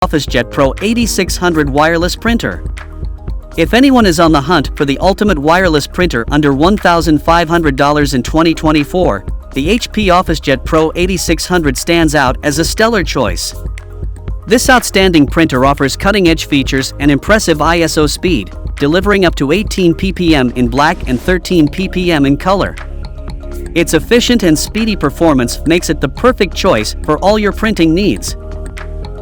OfficeJet Pro 8600 wireless printer. If anyone is on the hunt for the ultimate wireless printer under $1,500 in 2024, the HP OfficeJet Pro 8600 stands out as a stellar choice. This outstanding printer offers cutting-edge features and impressive ISO speed, delivering up to 18 ppm in black and 13 ppm in color. Its efficient and speedy performance makes it the perfect choice for all your printing needs.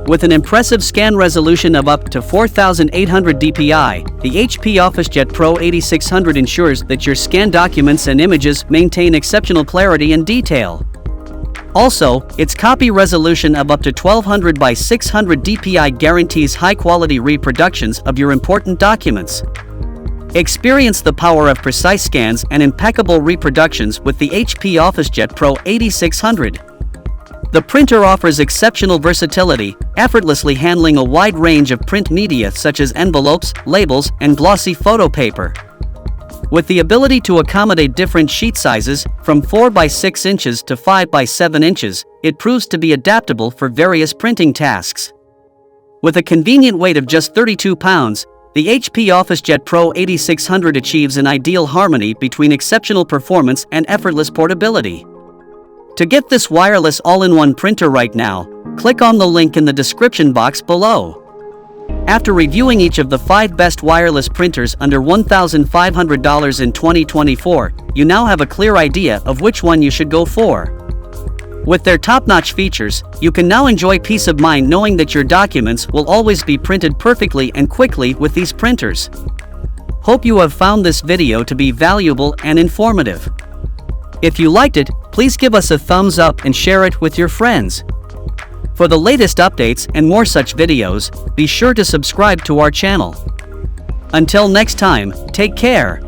With an impressive scan resolution of up to 4800 dpi, the HP OfficeJet Pro 8600 ensures that your scanned documents and images maintain exceptional clarity and detail. Also, its copy resolution of up to 1200 by 600 dpi guarantees high-quality reproductions of your important documents. Experience the power of precise scans and impeccable reproductions with the HP OfficeJet Pro 8600. The printer offers exceptional versatility, effortlessly handling a wide range of print media such as envelopes, labels, and glossy photo paper. With the ability to accommodate different sheet sizes, from 4 by 6 inches to 5 by 7 inches, it proves to be adaptable for various printing tasks. With a convenient weight of just 32 pounds, the HP OfficeJet Pro 8600 achieves an ideal harmony between exceptional performance and effortless portability. To get this wireless all-in-one printer right now, click on the link in the description box below. After reviewing each of the 5 best wireless printers under $1,500 in 2024, you now have a clear idea of which one you should go for. With their top-notch features, you can now enjoy peace of mind knowing that your documents will always be printed perfectly and quickly with these printers. Hope you have found this video to be valuable and informative. If you liked it, please give us a thumbs up and share it with your friends. For the latest updates and more such videos, be sure to subscribe to our channel. Until next time, take care.